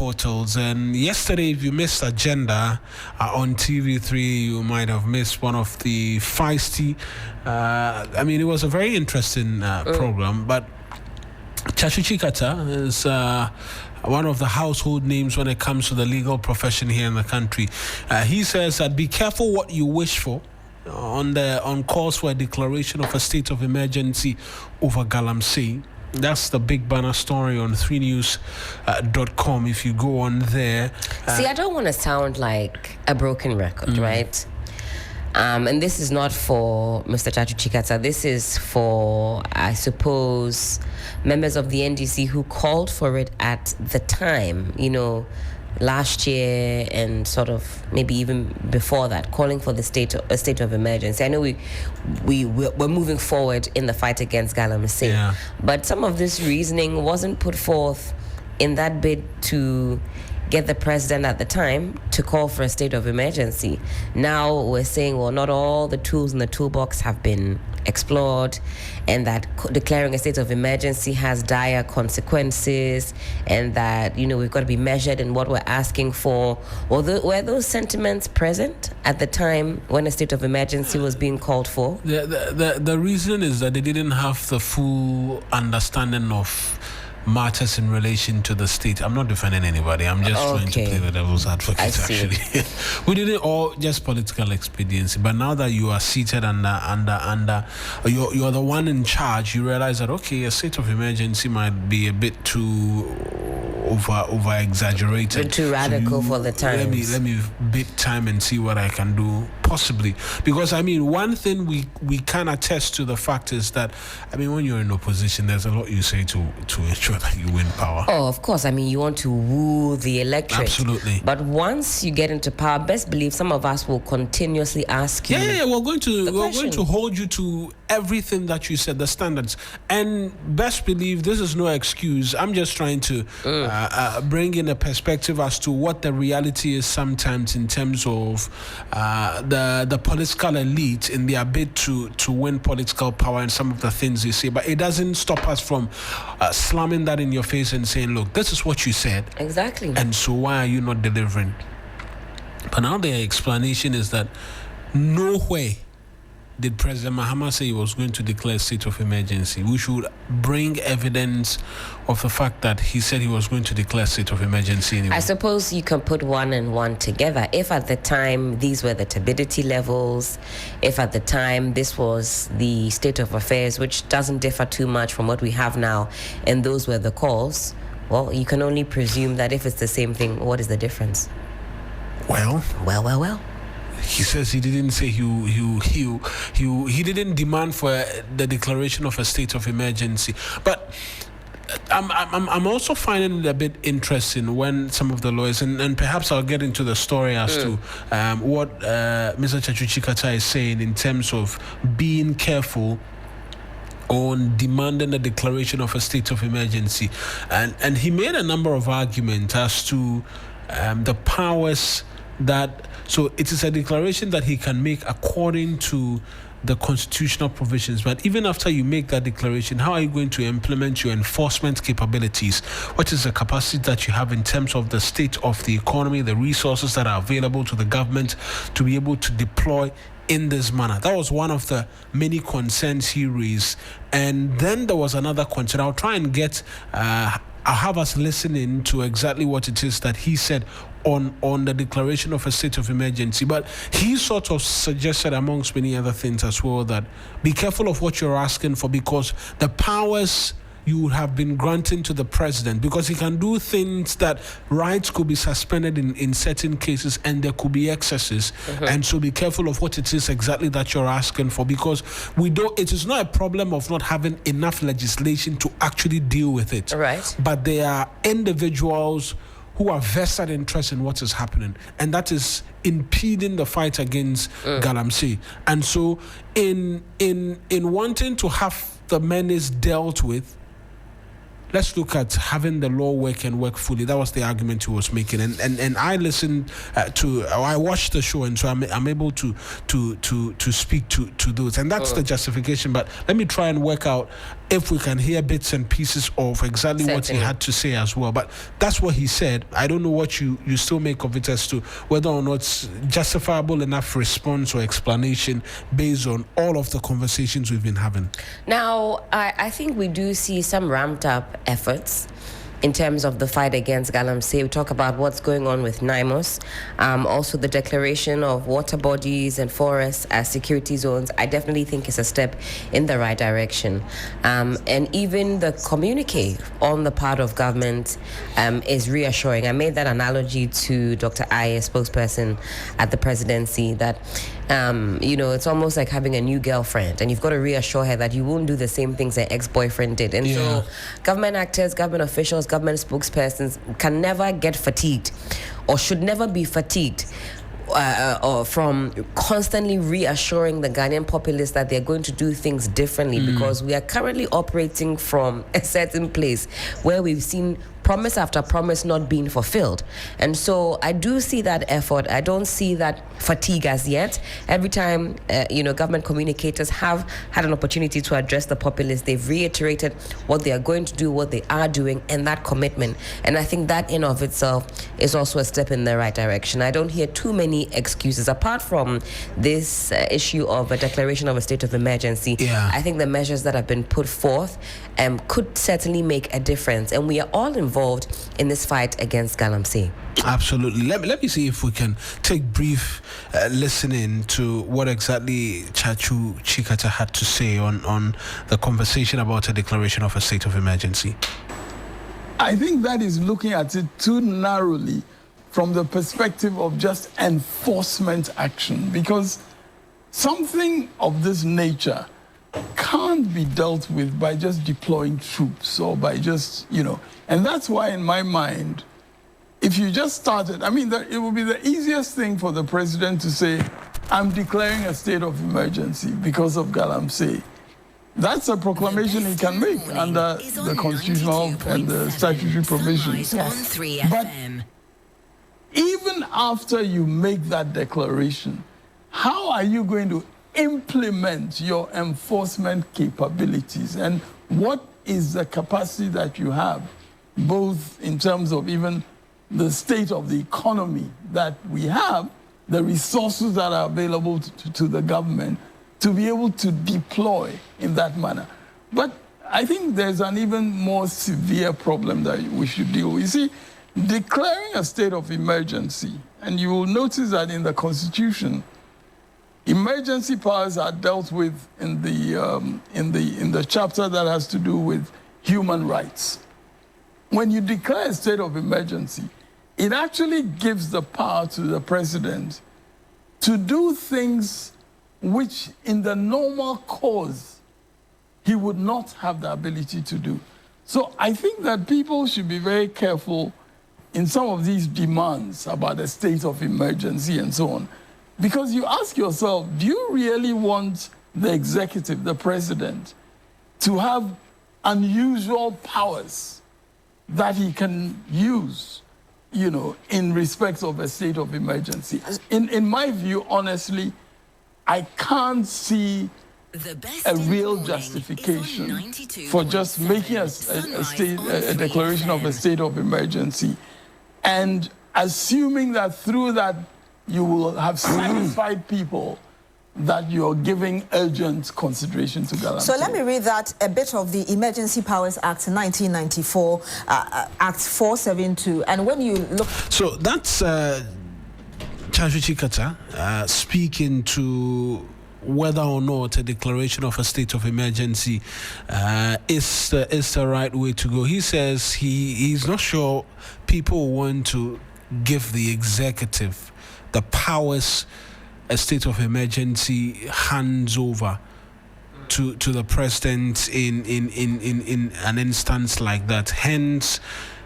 portals. And yesterday, if you missed Agenda on TV3, you might have missed one of the feisty. It was a very interesting program. But Chachu Chikata is one of the household names when it comes to the legal profession here in the country. He says that be careful what you wish for on calls for a declaration of a state of emergency over Galamsey. That's the big banner story on 3news.com. If you go on there. See, I don't want to sound like a broken record, right? And this is not for Mr. Chachu Chikata. This is for, I suppose, members of the NDC who called for it at the time, last year and sort of maybe even before that, calling for a state of emergency. I know we're moving forward in the fight against Galamsey, but some of this reasoning wasn't put forth in that bid to get the president at the time to call for a state of emergency. Now we're saying, well, not all the tools in the toolbox have been explored, and that declaring a state of emergency has dire consequences, and that we've got to be measured in what we're asking for. Were those sentiments present at the time when a state of emergency was being called for? The reason is that they didn't have the full understanding of matters in relation to the state. I'm not defending anybody. I'm just trying to play the devil's advocate, actually. We did it all just political expediency. But now that you are seated under you're the one in charge, you realize that, a state of emergency might be a bit too over exaggerated. A bit too radical for the times. Let me bid time and see what I can do, possibly. Because, one thing we can attest to the fact is that, when you're in opposition, there's a lot you say to ensure that you win power. Oh, of course. You want to woo the electorate. Absolutely. But once you get into power, best believe some of us will continuously ask you. We're going to hold you to everything that you said, the standards. And best believe this is no excuse. I'm just trying to bring in a perspective as to what the reality is sometimes in terms of the political elite in their bid to win political power and some of the things they say. But it doesn't stop us from slamming that in your face and saying, look, this is what you said. Exactly. And so why are you not delivering? But now the explanation is that no way did President Mahama say he was going to declare a state of emergency. We should bring evidence of the fact that he said he was going to declare a state of emergency anyway. I suppose you can put one and one together. If at the time these were the turbidity levels, if at the time this was the state of affairs, which doesn't differ too much from what we have now, and those were the calls, well, you can only presume that if it's the same thing, what is the difference? Well. He says he didn't say he didn't demand for the declaration of a state of emergency. But I'm also finding it a bit interesting when some of the lawyers, and perhaps I'll get into the story as to what Mr. Chachu Chikata is saying in terms of being careful on demanding a declaration of a state of emergency. And he made a number of arguments as to the powers that, so it is a declaration that he can make according to the constitutional provisions. But even after you make that declaration, how are you going to implement your enforcement capabilities? What is the capacity that you have in terms of the state of the economy, the resources that are available to the government to be able to deploy in this manner? That was one of the many concerns he raised. And then there was another concern. I'll try and I'll have us listening to exactly what it is that he said on the declaration of a state of emergency. But he sort of suggested, amongst many other things as well, that be careful of what you're asking for, because the powers you would have been granting to the president, because he can do things that rights could be suspended in certain cases and there could be excesses. And so be careful of what it is exactly that you're asking for, because it is not a problem of not having enough legislation to actually deal with it. Right. But there are individuals who are vested interest in what is happening, and that is impeding the fight against Galamsey. And so in wanting to have the menace dealt with, let's look at having the law work and work fully. That was the argument he was making, and I listened I watched the show, and so I'm able to speak to those, and that's the justification. But let me try and work out if we can hear bits and pieces of exactly what he had to say as well. But that's what he said. I don't know what you still make of it as to whether or not it's justifiable enough response or explanation based on all of the conversations we've been having. Now, I think we do see some ramped up efforts in terms of the fight against galamsey. We talk about what's going on with NIMOS, also the declaration of water bodies and forests as security zones. I definitely think it's a step in the right direction. And even the communique on the part of government is reassuring. I made that analogy to Dr. Aye, spokesperson at the presidency, that it's almost like having a new girlfriend, and you've got to reassure her that you won't do the same things an ex-boyfriend did. And so government actors, government officials, government spokespersons can never get fatigued, or should never be fatigued or from constantly reassuring the Ghanaian populace that they're going to do things differently, because we are currently operating from a certain place where we've seen promise after promise not being fulfilled. And so I do see that effort. I don't see that fatigue as yet. Every time, government communicators have had an opportunity to address the populace, they've reiterated what they are going to do, what they are doing, and that commitment. And I think that in of itself is also a step in the right direction. I don't hear too many excuses apart from this issue of a declaration of a state of emergency. I think the measures that have been put forth could certainly make a difference, and we are all involved in this fight against galamsey. Absolutely. Let me see if we can take brief listening to what exactly Chachu Chikata had to say on the conversation about a declaration of a state of emergency. I think that is looking at it too narrowly from the perspective of just enforcement action, because something of this nature can't be dealt with by just deploying troops or by just, and that's why in my mind, if you just started, it would be the easiest thing for the president to say, I'm declaring a state of emergency because of galamsey. That's a proclamation he can make under the constitutional and the statutory provisions. But even after you make that declaration, how are you going to implement your enforcement capabilities, and what is the capacity that you have, both in terms of even the state of the economy that we have, the resources that are available to the government to be able to deploy in that manner. But I think there's an even more severe problem that we should deal with. You see, declaring a state of emergency, and you will notice that in the Constitution, emergency powers are dealt with in the chapter that has to do with human rights. When you declare a state of emergency, it actually gives the power to the president to do things which in the normal course he would not have the ability to do. So I think that people should be very careful in some of these demands about a state of emergency and so on. Because you ask yourself, do you really want the executive, the president, to have unusual powers that he can use, in respect of a state of emergency? In my view, honestly, I can't see a real justification for just making a declaration of a state of emergency and assuming that through that you will have satisfied people that you're giving urgent consideration to galamsey. So let me read that a bit of the Emergency Powers Act 1994, Act 472. And when you look... So that's Chachu Chikata speaking to whether or not a declaration of a state of emergency is the right way to go. He says he's not sure people want to give the executive the powers a state of emergency hands over to the president in an instance like that. Hence,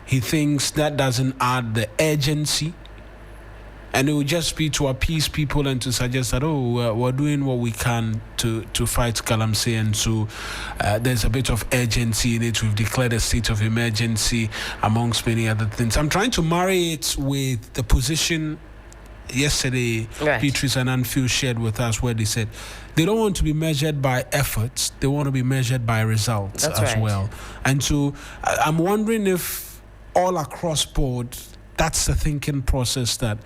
he thinks that doesn't add the urgency and it would just be to appease people and to suggest that we're doing what we can to fight Galamsey, and so there's a bit of urgency in it. We've declared a state of emergency amongst many other things. I'm trying to marry it with the position yesterday Beatrice and Anfield shared with us, where they said they don't want to be measured by efforts, they want to be measured by results. That's as right. well. And so I'm wondering if all across board that's the thinking process, that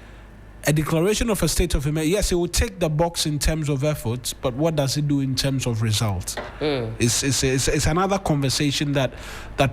a declaration of a state of emergency, yes, it will take the box in terms of efforts, but what does it do in terms of results? It's another conversation that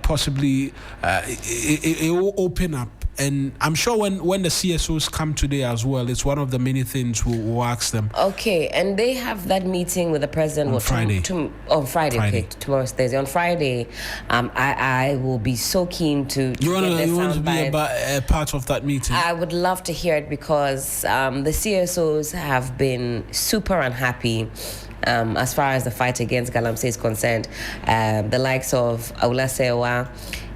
possibly it will open up. And I'm sure when the CSOs come today as well, it's one of the many things we'll ask them. Okay, and they have that meeting with the president on Friday. On Friday. Okay, tomorrow's Thursday. On Friday, I will be so keen to you want to be a part of that meeting? I would love to hear it, because the CSOs have been super unhappy as far as the fight against Galamsey is concerned. The likes of Aula Sewa,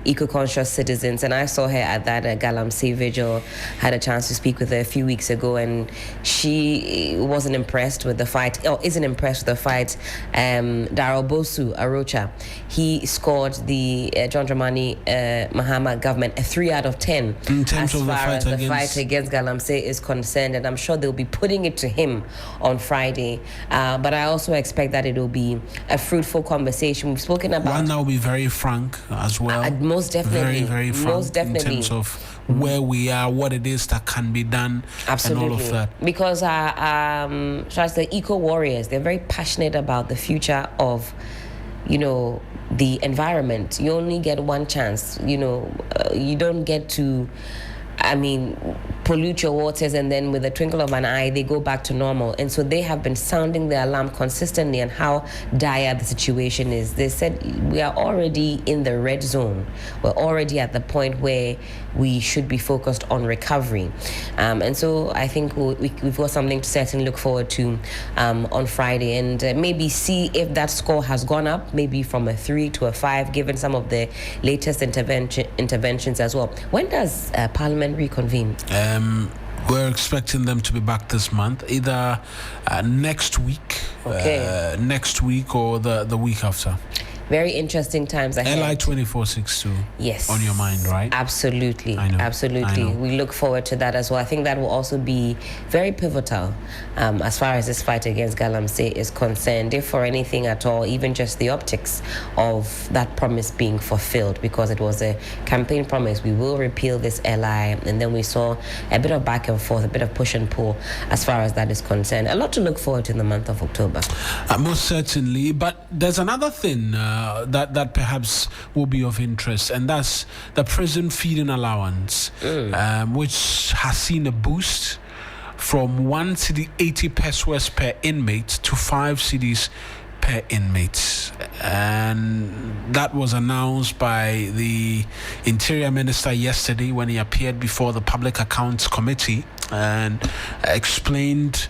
eco-conscious citizens, and I saw her at that Galamsey vigil, had a chance to speak with her a few weeks ago, and she wasn't impressed with the fight, or isn't impressed with the fight. Darrell Bosu Arocha, he scored the John Dramani Mahama government a 3 out of 10 in terms as of far as the fight against Galamsey is concerned, and I'm sure they'll be putting it to him on Friday. But I also expect that it will be a fruitful conversation. We've spoken about one that will be very frank as well. Most definitely. Very, very frank. Most definitely. In terms of where we are, what it is that can be done, absolutely. And all of that. Because the eco warriors, they're very passionate about the future of, the environment. You only get one chance. You don't get to, pollute your waters and then with a twinkle of an eye they go back to normal. And so they have been sounding the alarm consistently on how dire the situation is. They said we are already in the red zone. We're already at the point where we should be focused on recovery. And so I think we've got something to certainly look forward to on Friday, and maybe see if that score has gone up, maybe from a 3 to a 5, given some of the latest interventions as well. When does Parliament reconvene? We're expecting them to be back this month, either next week, or the week after. Very interesting times ahead. LI 2462. Yes. On your mind, right? Absolutely. I know. Absolutely. We look forward to that as well. I think that will also be very pivotal as far as this fight against Galamsey is concerned, if for anything at all, even just the optics of that promise being fulfilled, because it was a campaign promise. We will repeal this LI, and then we saw a bit of back and forth, a bit of push and pull as far as that is concerned. A lot to look forward to in the month of October. Most certainly. But there's another thing that perhaps will be of interest, and that's the prison feeding allowance, which has seen a boost from 1 cedi 80 pesos per inmate to 5 cedis per inmate. And that was announced by the Interior Minister yesterday when he appeared before the Public Accounts Committee and explained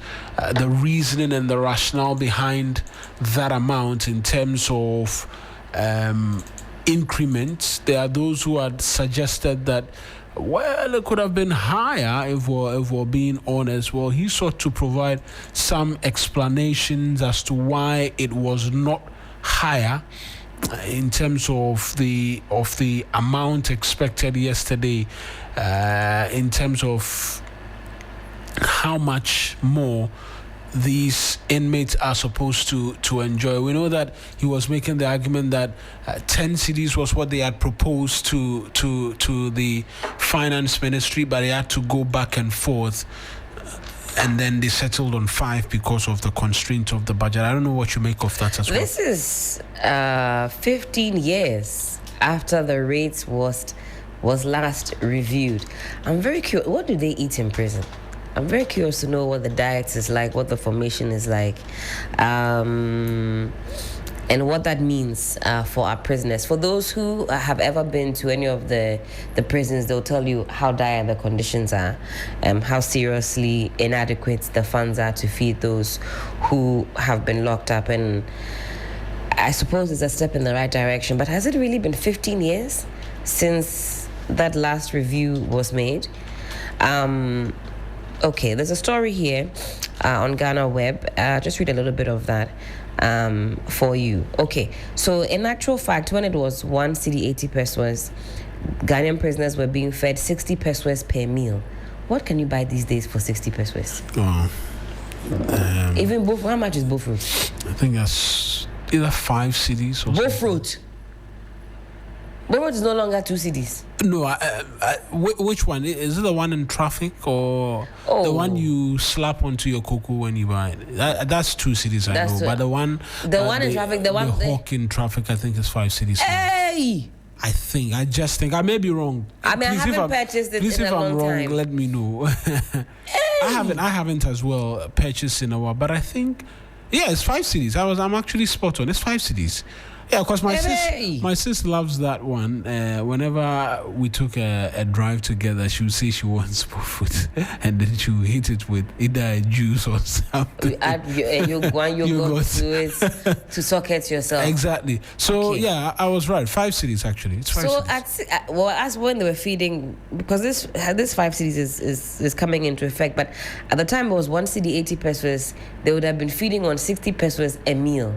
the reasoning and the rationale behind that amount in terms of increments. There are those who had suggested that, well, it could have been higher if we're being honest. Well, he sought to provide some explanations as to why it was not higher in terms of the amount expected yesterday, in terms of how much more these inmates are supposed to enjoy. We know that he was making the argument that 10 cedis was what they had proposed to the finance ministry, but they had to go back and forth, and then they settled on 5 because of the constraint of the budget. I don't know what you make of that as well. This is 15 years after the rates was last reviewed. I'm very curious, what do they eat in prison? I'm very curious to know what the diet is like, what the formation is like, and what that means for our prisoners. For those who have ever been to any of the prisons, they'll tell you how dire the conditions are, how seriously inadequate the funds are to feed those who have been locked up. And I suppose it's a step in the right direction. But has it really been 15 years since that last review was made? Okay, there's a story here on Ghana Web. Just read a little bit of that for you. Okay, so in actual fact, when it was 1 cedi 80 pesos, Ghanaian prisoners were being fed 60 pesos per meal. What can you buy these days for 60 pesos? Oh, Even both. How much is both fruit? I think that's either 5 cedis or Both fruit. Both fruit is no longer 2 cedis. No, which one? Is it the one in traffic or the one you slap onto your cocoa when you buy it? That's 2 cedis, I know. But the one in traffic, the hawk in traffic, I think is 5 cedis. Hey! I just think I may be wrong. I mean, I haven't purchased it in a long time. Please, if I'm wrong, let me know. Hey! I haven't as well purchased in a while, but I think, yeah, it's 5 cedis. I'm actually spot on. It's 5 cedis. Yeah, because my sis loves that one. Whenever we took a drive together, she would say she wants food, and then she would hit it with either a juice or something. Add yogurt to it to socket yourself. Exactly. So yeah, I was right. 5 cedis actually. It's 5 cedis. As when they were feeding, because this 5 cedis is coming into effect, but at the time it was 1 cedi 80 pesos. They would have been feeding on 60 pesos a meal.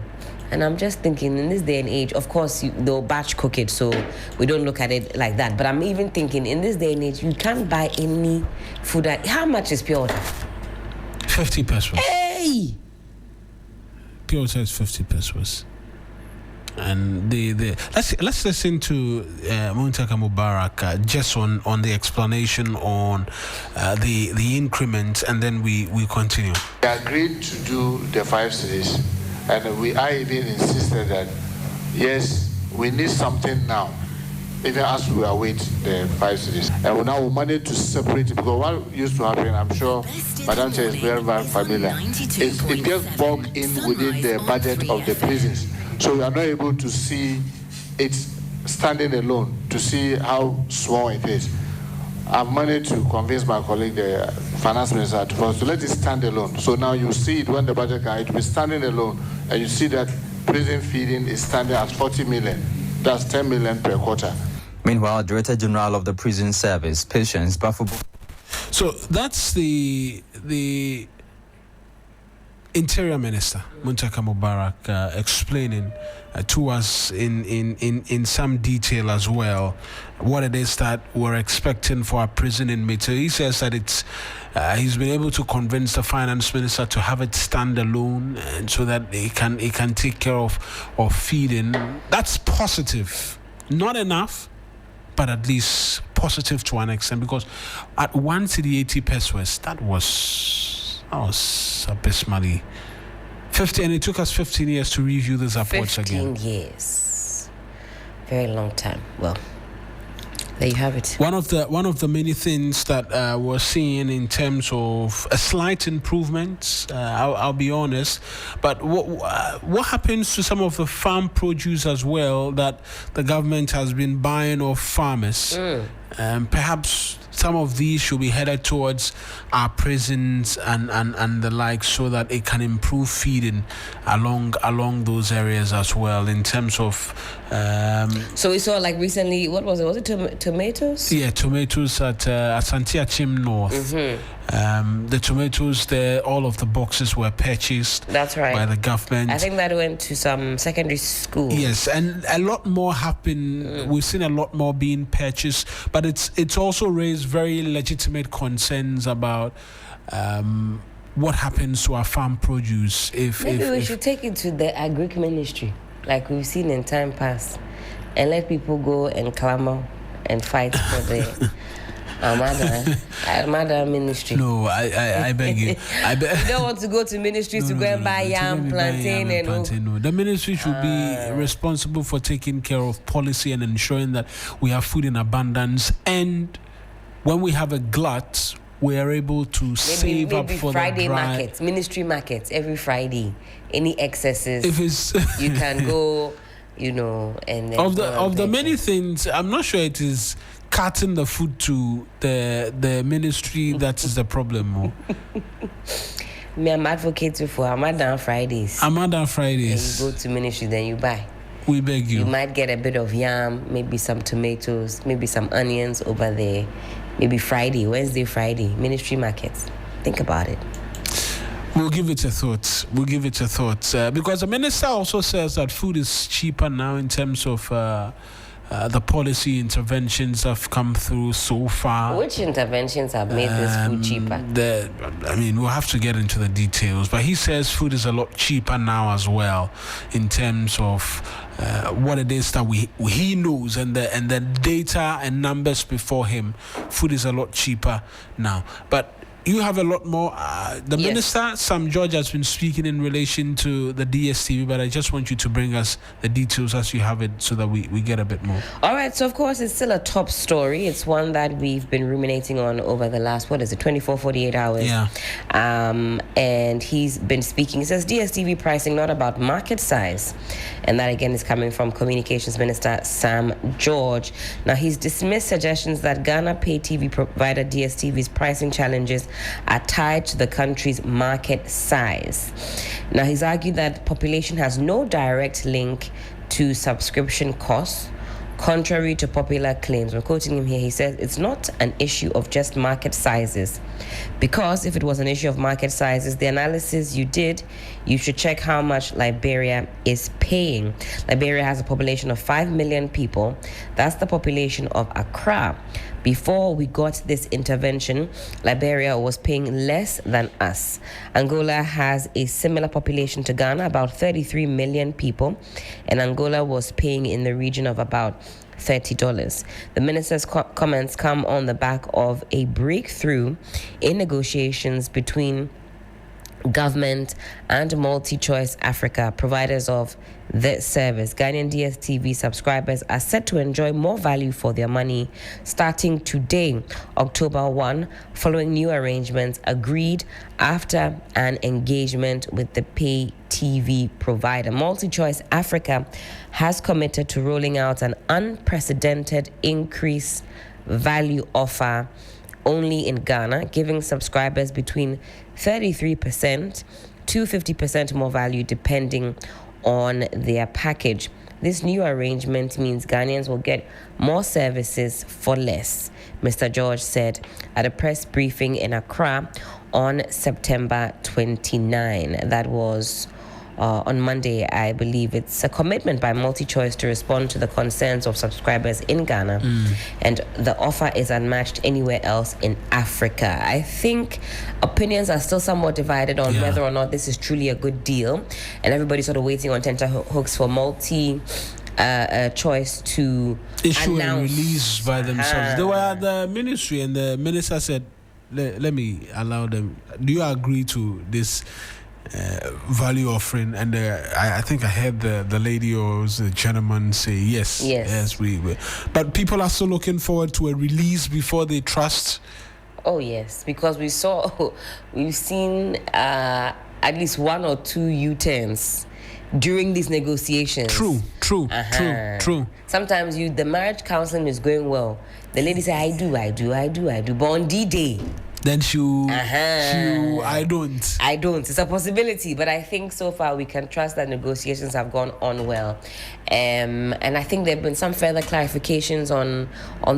And I'm just thinking, in this day and age, of course, they'll batch cook it, so we don't look at it like that. But I'm even thinking, in this day and age, you can't buy any food. How much is pure water? 50 pesos. Hey! Pure water is 50 pesos. And let's listen to Muntaka Mubarak just on the explanation on the increment, and then we continue. We agreed to do the 5 cedis. And I even insisted that, yes, we need something now, even as we await the 5 cedis. And now we managed to separate it, because what used to happen, I'm sure Madam Chair is very, very familiar, it gets bogged in within the budget of the prisons. So we are not able to see it standing alone, to see how small it is. I've managed to convince my colleague, the finance minister, to let it stand alone. So now you see it when the budget can, it will be standing alone, and you see that prison feeding is standing at 40 million. That's 10 million per quarter. Meanwhile, Director General of the Prison Service, Patience Bafabo. So that's the Interior Minister Muntaka Mubarak explaining to us in some detail as well what it is that we're expecting for our prison inmates. So he says that he's been able to convince the finance minister to have it stand alone, and so that he can take care of feeding. That's positive, not enough, but at least positive to an extent, because at 1 cedi 80 pesos, that was abysmally 50, and it took us 15 years to review these reports again. 15 years, very long time. Well, there you have it. One of the many things that we're seeing in terms of a slight improvement, I'll be honest, but what happens to some of the farm produce as well that the government has been buying off farmers? Perhaps some of these should be headed towards our prisons and the like, so that it can improve feeding along those areas as well, in terms of so we saw, like, recently, what was it? Was it tomatoes? Yeah, tomatoes at Santiachim North. The tomatoes there, all of the boxes were purchased. That's right. By the government. I think that went to some secondary school. Yes, and a lot more have been. We've seen a lot more being purchased, but it's also raised very legitimate concerns about what happens to our farm produce if we should take it to the agric ministry, like we've seen in time past, and let people go and clamor and fight for the Armada ministry. No, I beg you. You don't want to go to ministry to go and buy yam, plantain, and no. The ministry should be responsible for taking care of policy and ensuring that we have food in abundance, and when we have a glut, we are able to save up for Friday the dry. markets, ministry markets every Friday. Any excesses, if it's you can go, and of the many things. I'm not sure it is cutting the food to the ministry that is the problem. Me, I'm advocating for Ramadan Fridays. Ramadan Fridays. And you go to ministry, then you buy. We beg you. You might get a bit of yam, maybe some tomatoes, maybe some onions over there. Maybe Wednesday, Friday, ministry markets. Think about it. We'll give it a thought. Because the minister also says that food is cheaper now in terms of the policy interventions have come through so far. Which interventions have made this food cheaper? We'll have to get into the details. But he says food is a lot cheaper now as well in terms of what it is that he knows and the data and numbers before him. Food is a lot cheaper now. But you have a lot more. The Minister, Sam George, has been speaking in relation to the DSTV, but I just want you to bring us the details as you have it so that we get a bit more. All right, so of course, it's still a top story. It's one that we've been ruminating on over the last, 24, 48 hours. Yeah. And he's been speaking. He says DSTV pricing not about market size. And that, again, is coming from Communications Minister Sam George. Now, he's dismissed suggestions that Ghana pay TV provider DSTV's pricing challenges are tied to the country's market size. Now, he's argued that population has no direct link to subscription costs, contrary to popular claims. I'm quoting him here. He says it's not an issue of just market sizes, because if it was an issue of market sizes, the analysis you did, you should check how much Liberia is paying. Liberia has a population of 5 million people. That's the population of Accra. Before we got this intervention, Liberia was paying less than us. Angola has a similar population to Ghana, about 33 million people, and Angola was paying in the region of about $30. The minister's comments come on the back of a breakthrough in negotiations between government and MultiChoice Africa, providers of the service. Ghanaian DSTV subscribers are set to enjoy more value for their money starting today, October 1, following new arrangements agreed after an engagement with the pay TV provider. MultiChoice Africa has committed to rolling out an unprecedented increase value offer only in Ghana, giving subscribers between 33% to 50% more value depending on their package. This new arrangement means Ghanaians will get more services for less, Mr. George said at a press briefing in Accra on September 29. That was on Monday, I believe. It's a commitment by MultiChoice to respond to the concerns of subscribers in Ghana, and the offer is unmatched anywhere else in Africa. I think opinions are still somewhat divided on whether or not this is truly a good deal, and everybody's sort of waiting on tenterhooks for MultiChoice to issue announce. a release by themselves. They were at the ministry, and the minister said, let me allow them. Do you agree to this value offering? And I think I heard the lady or the gentleman say yes, we will. But people are still looking forward to a release before they trust. Oh yes, because we've seen at least one or two U-turns during these negotiations. True. Sometimes the marriage counseling is going well. The lady say I do, but on D-Day, then I don't. It's a possibility, but I think so far we can trust that negotiations have gone on well. And I think there have been some further clarifications on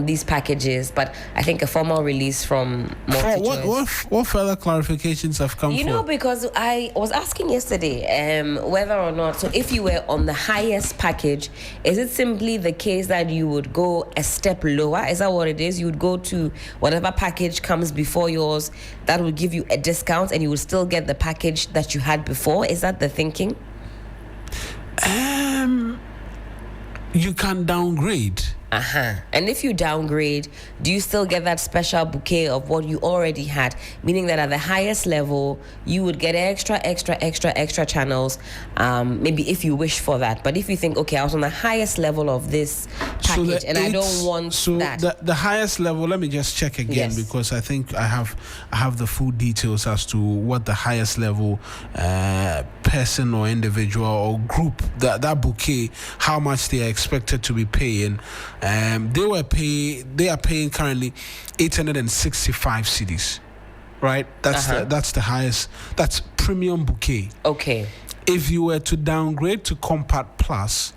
these packages, but I think a formal release from MultiChoice. What further clarifications have come? Because I was asking yesterday whether or not, so if you were on the highest package, is it simply the case that you would go a step lower? Is that what it is? You would go to whatever package comes before yours, that would give you a discount and you would still get the package that you had before? Is that the thinking? You can downgrade. And if you downgrade, do you still get that special bouquet of what you already had? Meaning that at the highest level, you would get extra channels, maybe if you wish for that. But if you think, okay, I was on the highest level of this package and I don't want that. So the highest level, let me just check again, because I think I have the full details as to what the highest level person or individual or group, that bouquet, how much they are expected to be paying. They are paying currently 865 cedis, right? That's the highest. That's premium bouquet. Okay. If you were to downgrade to Compact Plus,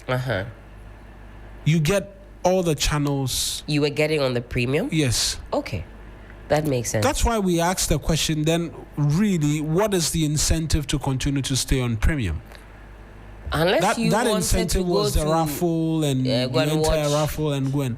you get all the channels you were getting on the premium. Yes. Okay. That makes sense. That's why we asked the question then, really, what is the incentive to continue to stay on premium? Unless That you wanted incentive to go was the to, raffle and you go and enter a watch. raffle and go and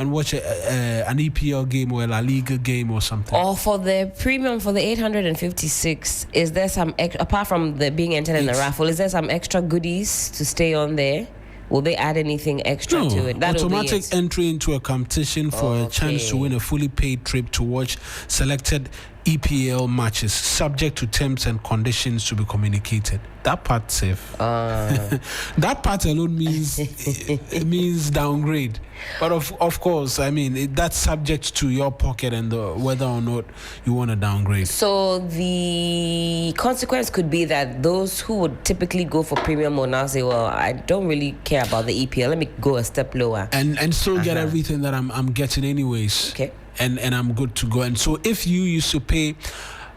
watch an EPL game or a La Liga game or something. Or for the premium for the 856, is there some apart from the being entered in the raffle? Is there some extra goodies to stay on there? Will they add anything extra to it? That'll Automatic be it. entry into a competition for a chance to win a fully paid trip to watch selected EPL matches, subject to terms and conditions to be communicated. That part's safe. That part alone means it means downgrade. But of course, I mean that's subject to your pocket and whether or not you want to downgrade. So the consequence could be that those who would typically go for premium will now say, "Well, I don't really care about the EPL. Let me go a step lower and still get everything that I'm getting anyways." Okay. And I'm good to go. And so if you used to pay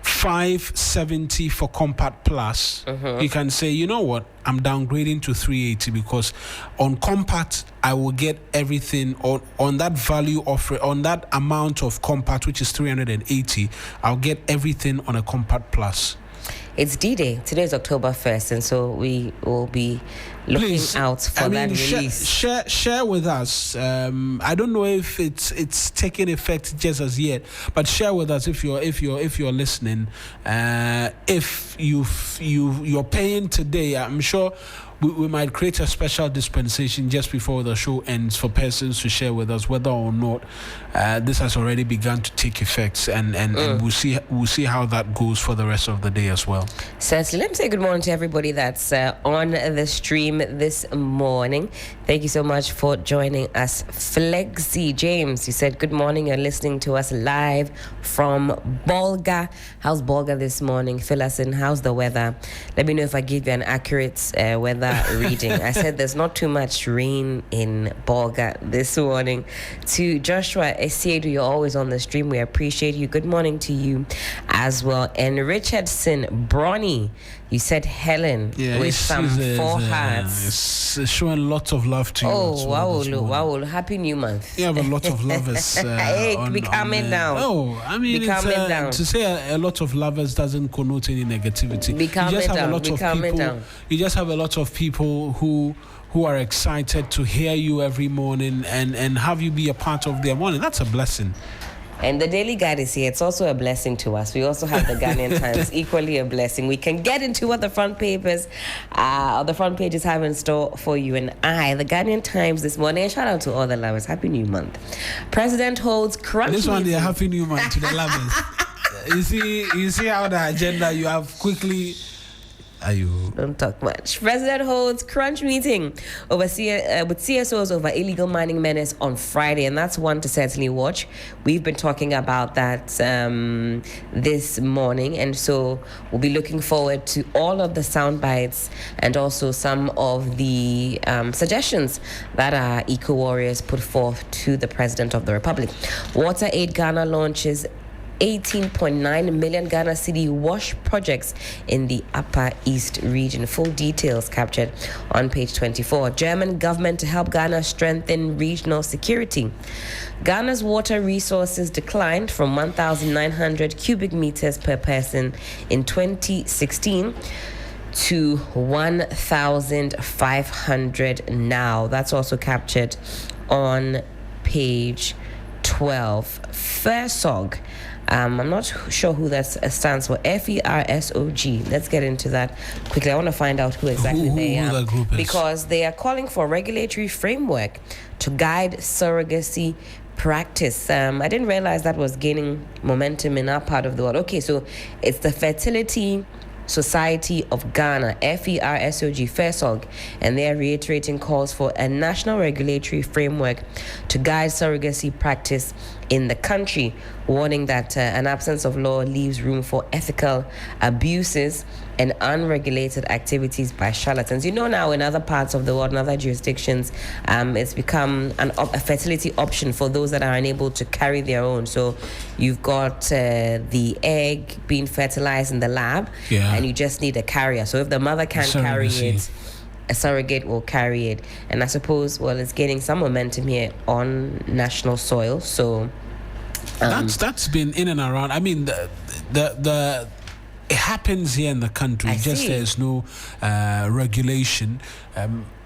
$570 for Compact Plus, you can say, you know what, I'm downgrading to $380 because on Compact I will get everything on that value offer, on that amount of Compact, which is $380. I'll get everything on a Compact Plus. It's D-Day. Today is October 1st, and so we will be looking out for that release. Share with us. I don't know if it's taking effect just as yet, but share with us if you're listening. If you're paying today, I'm sure we might create a special dispensation just before the show ends for persons to share with us whether or not this has already begun to take effect, and we'll see how that goes for the rest of the day as well. Certainly. Let me say good morning to everybody that's on the stream this morning. Thank you so much for joining us. Flexi James, you said good morning. You're listening to us live from Bolga. How's Bolga this morning? Fill us in. How's the weather? Let me know if I give you an accurate weather reading. I said there's not too much rain in Bolga this morning. To Joshua Esiedu, you're always on the stream. We appreciate you. Good morning to you as well. And Richardson Bronny, you said Helen with some 4 hearts. It's showing lots of love to you. Oh, wow. Happy new month. You have a lot of lovers. Hey, be calming down. Oh, I mean, be calming down. To say a lot of lovers doesn't connote any negativity. Be calming down. You just have a lot of people who are excited to hear you every morning and have you be a part of their morning. That's a blessing. And the Daily Guide is here. It's also a blessing to us. We also have the Ghanaian Times, equally a blessing. We can get into what the front pages have in store for you and I. The Ghanaian Times this morning. Shout out to all the lovers. Happy New Month. President holds crunch. This one, they're Happy New Month to the lovers. You see how the agenda you have quickly. Don't talk much. President holds crunch meeting with CSOs over illegal mining menace on Friday, and that's one to certainly watch. We've been talking about that this morning, and so we'll be looking forward to all of the sound bites and also some of the suggestions that our eco warriors put forth to the President of the Republic. Water Aid Ghana launches 18.9 million Ghana cedi wash projects in the Upper East region. Full details captured on page 24. German government to help Ghana strengthen regional security. Ghana's water resources declined from 1,900 cubic meters per person in 2016 to 1,500 now. That's also captured on page 12. FERSOG. I'm not sure who that stands for. FERSOG. Let's get into that quickly. I want to find out who exactly they are. That group is. Because they are calling for a regulatory framework to guide surrogacy practice. I didn't realize that was gaining momentum in our part of the world. Okay, so it's the Fertility Society of Ghana, FERSOG, FERSOG, and they are reiterating calls for a national regulatory framework to guide surrogacy practice in the country, warning that an absence of law leaves room for ethical abuses and unregulated activities by charlatans. You know, now in other parts of the world, in other jurisdictions, it's become a fertility option for those that are unable to carry their own. So you've got the egg being fertilized in the lab, and you just need a carrier. So if the mother can't carry it, a surrogate will carry it. And I suppose, it's gaining some momentum here on national soil. So That's been in and around. I mean, the it happens here in the country. There's no regulation.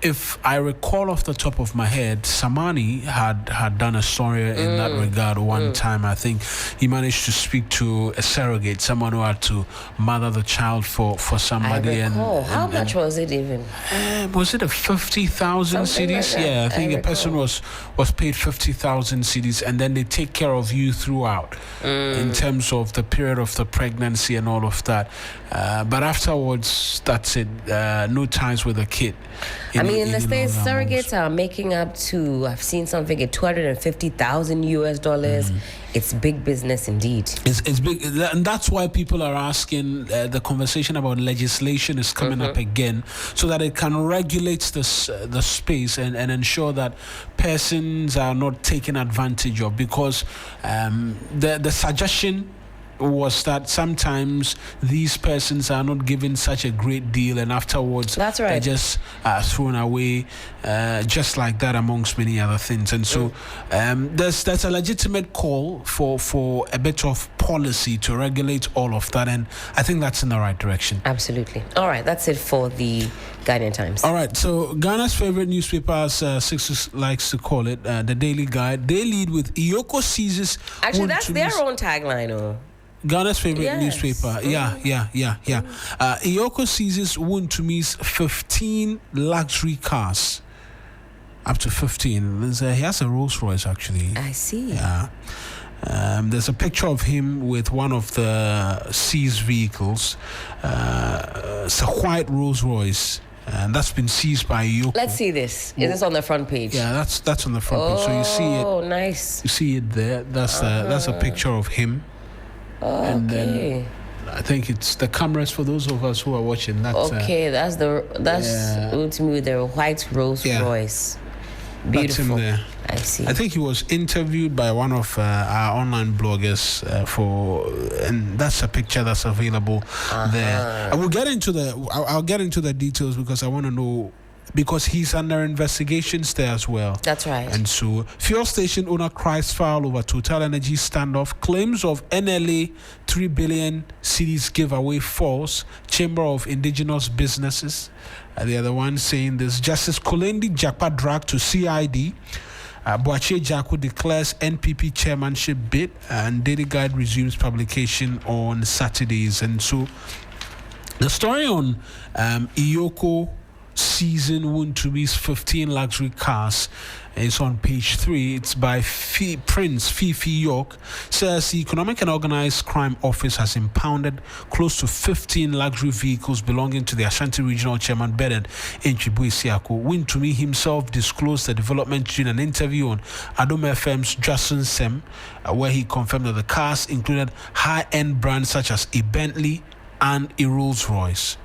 If I recall off the top of my head, Samani had done a story in that regard one time. I think he managed to speak to a surrogate, someone who had to mother the child for somebody. I recall. How much was it even? Was it a 50,000 cedis? Like I think a person was paid 50,000 cedis, and then they take care of you throughout in terms of the period of the pregnancy and all of that. But afterwards, that's it. No ties with the kid. In the States, surrogates are making up to, I've seen something at $250,000 US. It's big business indeed. It's big, and that's why people are asking. The conversation about legislation is coming up again, so that it can regulate the space and ensure that persons are not taken advantage of. Because the suggestion was that sometimes these persons are not given such a great deal, and afterwards they're just thrown away just like that, amongst many other things. And so there's a legitimate call for a bit of policy to regulate all of that, and I think that's in the right direction. Absolutely. All right, that's it for the Ghanaian Times. All right, so Ghana's favorite newspaper, as Six likes to call it, the Daily Guide, they lead with EOCO seizes. Actually, that's their own tagline, Ghana's favorite newspaper. EOCO seizes Wontumi's 15 luxury cars. Up to 15. He has a Rolls Royce, actually. I see. Yeah. There's a picture of him with one of the seized vehicles. It's a white Rolls Royce. And that's been seized by EOCO. Let's see this. Is this on the front page? Yeah, that's on the front page. So you see it. Oh, nice. You see it there. That's a picture of him. And then I think it's the cameras for those of us who are watching. That's Wontumi with the white Rolls Royce. Beautiful. That's him there. I see. I think he was interviewed by one of our online bloggers and that's a picture that's available there. I'll get into the details because I want to know. Because he's under investigations there as well. That's right. And so, fuel station owner cries foul over Total Energy standoff. Claims of NLA 3 billion cedis giveaway false. Chamber of Indigenous Businesses. The other one saying this. Justice Kulendi Jakpa dragged to CID. Boache Jaku declares NPP chairmanship bid. And Daily Guide resumes publication on Saturdays. And so, the story on EOCO season Wontumi's 15 luxury cars is on page 3. It's by Prince Fifi York. Says the Economic and Organized Crime Office has impounded close to 15 luxury vehicles belonging to the Ashanti Regional Chairman bedded in Chibuisiako. Wontumi himself disclosed the development during an interview on Adom FM's Jason Sem, where he confirmed that the cars included high-end brands such as a Bentley and a Rolls Royce.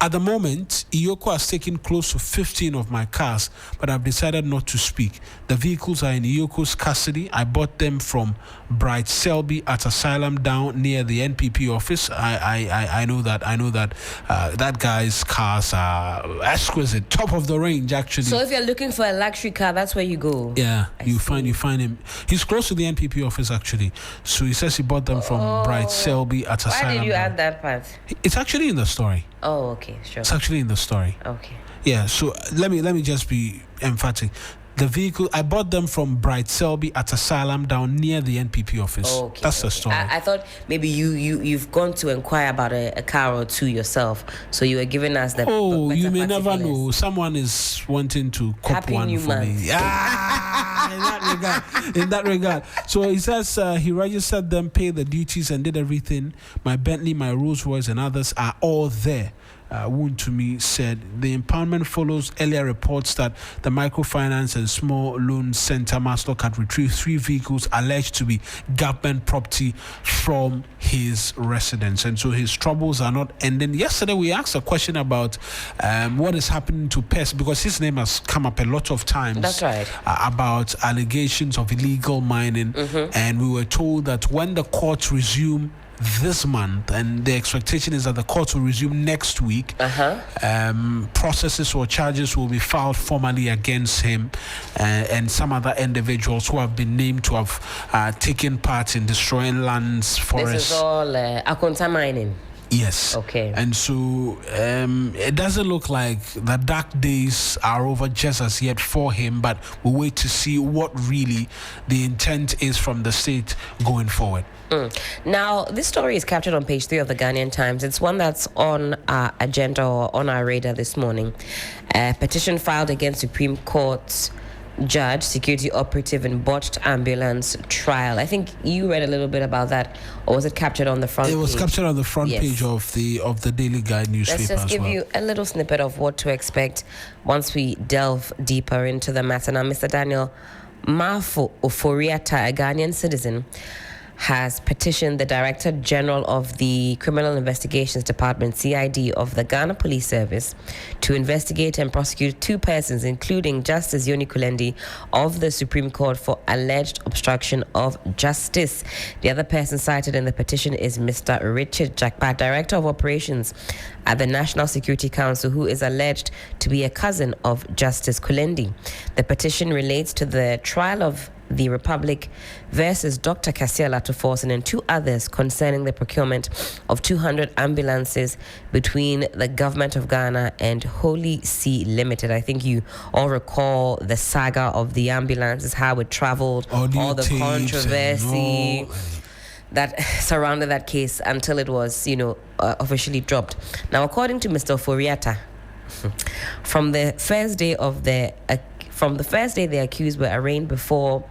At the moment, EOCO has taken close to 15 of my cars, but I've decided not to speak. The vehicles are in EOCO's custody. I bought them from Bright Selby at Asylum down near the NPP office. I know that. That guy's cars are exquisite, top of the range actually. So if you're looking for a luxury car, that's where you go. Yeah, you find him. He's close to the NPP office actually. So he says he bought them from Bright Selby at Asylum. Why did you add that part? It's actually in the story. Oh, okay, sure. It's actually in the story. Okay. Yeah, so let me just be emphatic. The vehicle, I bought them from Bright Selby at Asylum down near the NPP office. Oh, okay. That's the story. I thought maybe you've gone to inquire about a car or two yourself, so you were giving us the. Oh, you may never know. Someone is wanting to cop Happy one New for Month. me. In that regard. So he says he registered them, paid the duties, and did everything. My Bentley, my Rolls Royce, and others are all there. Wontumi said the impoundment follows earlier reports that the Microfinance and Small Loan Center Mastock had retrieved 3 vehicles alleged to be government property from his residence, and so his troubles are not ending. Yesterday we asked a question about what is happening to Pest, because his name has come up a lot of times. That's right. About allegations of illegal mining, and we were told that when the courts resume this month, and the expectation is that the court will resume next week. Processes or charges will be filed formally against him and some other individuals who have been named to have taken part in destroying lands, forests. This is all Akonta mining. Yes. Okay. And so it doesn't look like the dark days are over just as yet for him, but we'll wait to see what really the intent is from the state going forward. Now, this story is captured on page 3 of the Ghanaian Times. It's one that's on our agenda or on our radar this morning. A petition filed against Supreme Court judge, security operative in botched ambulance trial. I think you read a little bit about that, or was it captured on the front page? It was captured on the front page of the Daily Guide newspaper. Let's just give you a little snippet of what to expect once we delve deeper into the matter. Now, Mr. Daniel Mafo Oforiata, a Ghanaian citizen, has petitioned the Director General of the Criminal Investigations Department, CID, of the Ghana Police Service to investigate and prosecute 2 persons, including Justice Yoni Kulendi of the Supreme Court, for alleged obstruction of justice. The other person cited in the petition is Mr. Richard Jakpa, Director of Operations at the National Security Council, who is alleged to be a cousin of Justice Kulendi. The petition relates to the trial of the Republic versus Dr. Kasiel Atuforsen and 2 others concerning the procurement of 200 ambulances between the government of Ghana and Holy See Limited. I think you all recall the saga of the ambulances, how it traveled, all the controversy that surrounded that case until it was, officially dropped. Now, according to Mr. Oforiata, from the first day the accused were arraigned before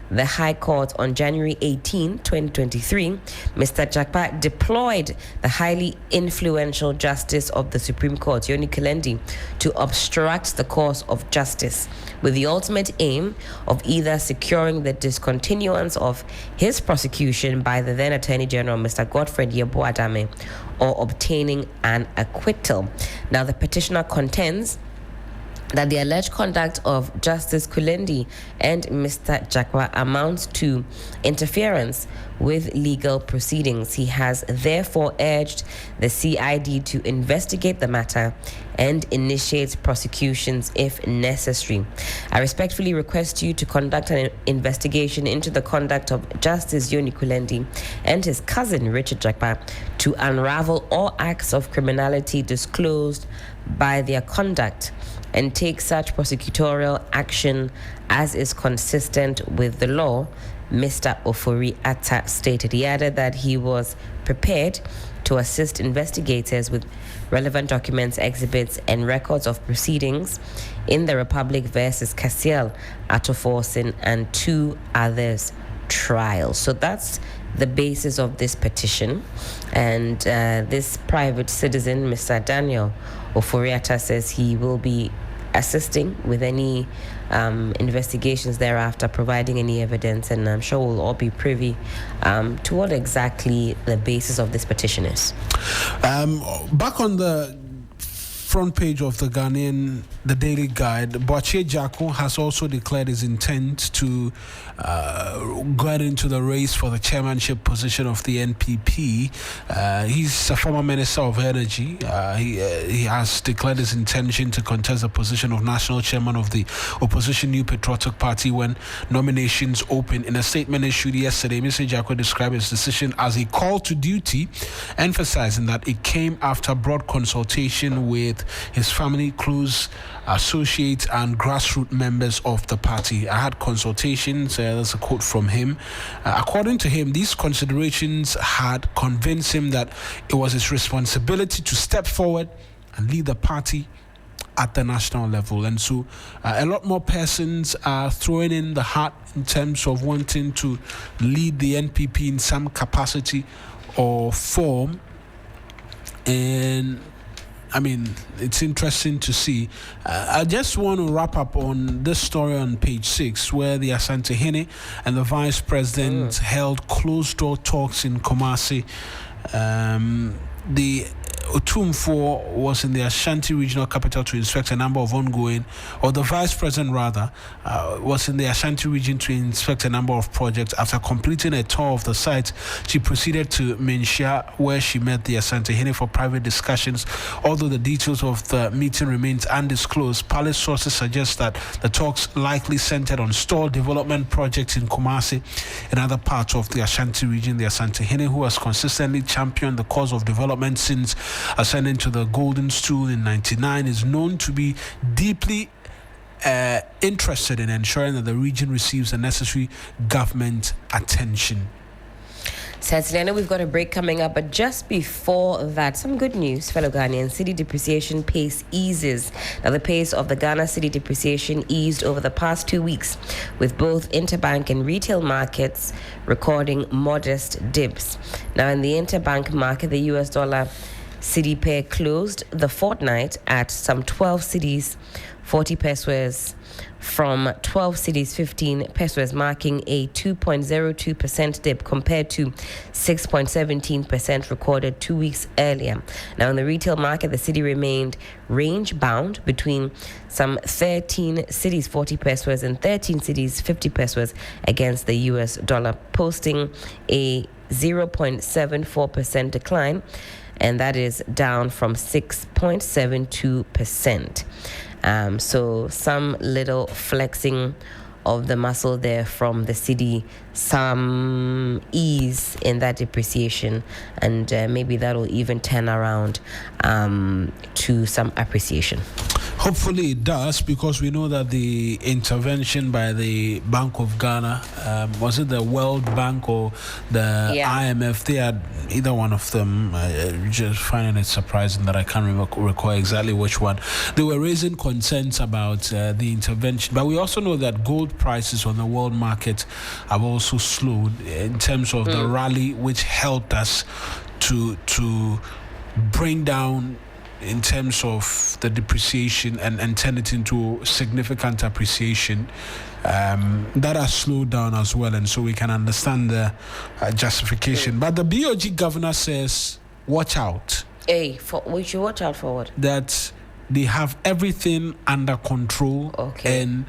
the High Court on January 18, 2023, Mr. Jakpa deployed the highly influential Justice of the Supreme Court, Yoni Kulendi, to obstruct the course of justice, with the ultimate aim of either securing the discontinuance of his prosecution by the then Attorney General, Mr. Godfred Yeboah-Dame, or obtaining an acquittal. Now, the petitioner contends that the alleged conduct of Justice Kulendi and Mr. Jakpa amounts to interference with legal proceedings. He has therefore urged the CID to investigate the matter and initiate prosecutions if necessary. I respectfully request you to conduct an investigation into the conduct of Justice Yoni Kulendi and his cousin Richard Jakpa to unravel all acts of criminality disclosed by their conduct and take such prosecutorial action as is consistent with the law, Mr. Oforiata stated. He added that he was prepared to assist investigators with relevant documents, exhibits, and records of proceedings in the Republic versus Kasiel Atuforsen and 2 others trials. So that's the basis of this petition. And this private citizen, Mr. Daniel Oforiata, says he will be assisting with any investigations thereafter, providing any evidence, and I'm sure we'll all be privy to what exactly the basis of this petition is. Back on the front page of the Daily Guide, Boakye Jaku has also declared his intent to get into the race for the chairmanship position of the NPP. He's a former Minister of Energy. He has declared his intention to contest the position of National Chairman of the opposition New Patriotic Party when nominations open. In a statement issued yesterday, Mr. Jaku described his decision as a call to duty, emphasizing that it came after broad consultation with his family, close associates, and grassroots members of the party. I had consultations. There's a quote from him. According to him, these considerations had convinced him that it was his responsibility to step forward and lead the party at the national level. And so a lot more persons are throwing in the hat in terms of wanting to lead the NPP in some capacity or form. And I mean, it's interesting to see. I just want to wrap up on this story on page 6, where the Asante-Hene and the Vice President held closed-door talks in Kumasi. The Otumfuo was in the Ashanti Regional Capital to inspect a number of ongoing, or the Vice President rather, was in the Ashanti region to inspect a number of projects. After completing a tour of the site, she proceeded to Minshia, where she met the Asante Hene for private discussions. Although the details of the meeting remains undisclosed, palace sources suggest that the talks likely centered on stalled development projects in Kumasi and other parts of the Ashanti region. The Asante Hene, who has consistently championed the cause of development since ascending to the golden stool in 1999, is known to be deeply interested in ensuring that the region receives the necessary government attention. Certainly, I know we've got a break coming up, but just before that, some good news, fellow Ghanaians. Cedi depreciation pace eases. Now, the pace of the Ghana cedi depreciation eased over the past 2 weeks, with both interbank and retail markets recording modest dips. Now, in the interbank market, the US dollar cedi pair closed the fortnight at some 12 cedis 40 pesos from 12 cedis 15 pesos, marking a 2.02% dip compared to 6.17% recorded 2 weeks earlier. Now, in the retail market, the cedi remained range-bound between some 13 cedis 40 pesos and 13 cedis 50 pesos against the US dollar, posting a 0.74% decline, and that is down from 6.72%. So some little flexing of the muscle there from the cedi, some ease in that depreciation, and maybe that will even turn around to some appreciation. Hopefully it does, because we know that the intervention by the Bank of Ghana, was it the World Bank or the IMF? They had either one of them. Just finding it surprising that I can't recall exactly which one. They were raising concerns about the intervention, but we also know that gold prices on the world market have also slowed in terms of the rally, which helped us to bring down in terms of the depreciation and turn it into significant appreciation. That has slowed down as well, and so we can understand the justification. But the BOG governor says, watch out. We should watch out for what? That they have everything under control, and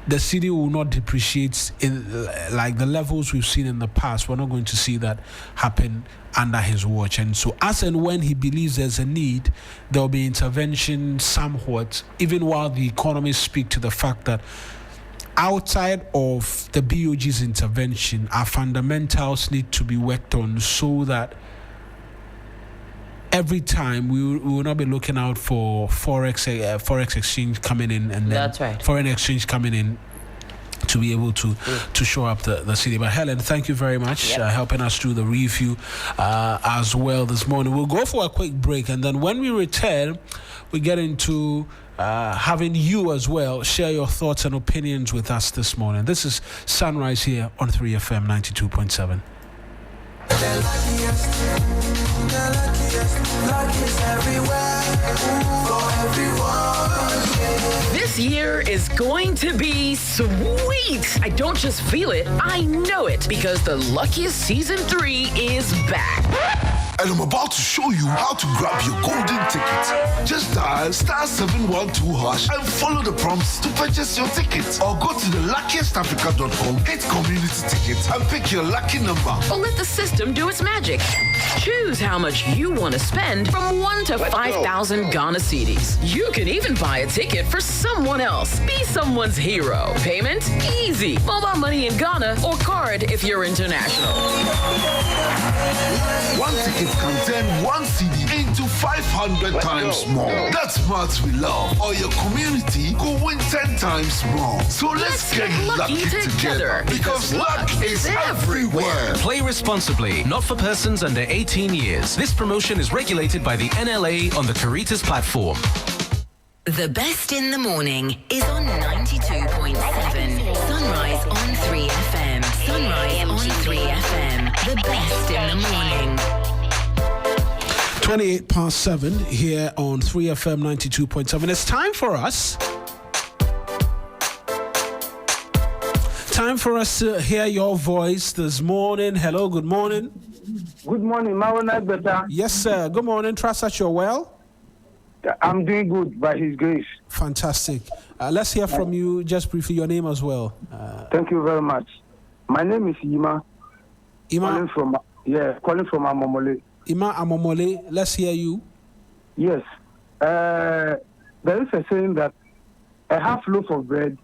the city will not depreciate in like the levels we've seen in the past. We're not going to see that happen under his watch. And so as and when he believes there's a need, there'll be intervention somewhat, even while the economists speak to the fact that outside of the BOG's intervention, our fundamentals need to be worked on, so that every time we will not be looking out for forex exchange coming in, and then that's right, foreign exchange coming in to be able to show up the city. But Helen, thank you very much helping us do the review as well this morning. We'll go for a quick break, and then when we return, we get into having you as well share your thoughts and opinions with us this morning. This is Sunrise here on 3FM 92.7. This year is going to be sweet. I don't just feel it, I know it, because the Luckiest Season 3 is back. And I'm about to show you how to grab your golden ticket. Just dial *712# and follow the prompts to purchase your ticket. Or go to theluckiestafrica.com, hit community tickets, and pick your lucky number. Or let the system do its magic. Choose how much you want to spend from 1 to 5,000 Ghana cedis. You can even buy a ticket for someone else. Be someone's hero. Payment? Easy. Mobile money in Ghana or card if you're international. One ticket can turn 1 CD into 500 times more. That's maths we love. Or your community could win 10 times more. So let's get lucky together, because luck is everywhere. Play responsibly. Not for persons under 18 years. This promotion is regulated by the NLA on the Caritas platform. The best in the morning is on 92.7. Sunrise on 3FM. Sunrise on 3FM. The best in the morning. 7:28 here on 3FM 92.7. It's time time for us to hear your voice this morning. Hello, good morning. Good morning, Mawana Beta. Yes, sir. Good morning. Trust that you're well. I'm doing good by His grace. Fantastic. Let's hear from you just briefly, your name as well. Thank you very much. My name is Ima. Ima? Calling from Amomole. Ima Amomole, let's hear you. Yes. There is a saying that a half loaf of bread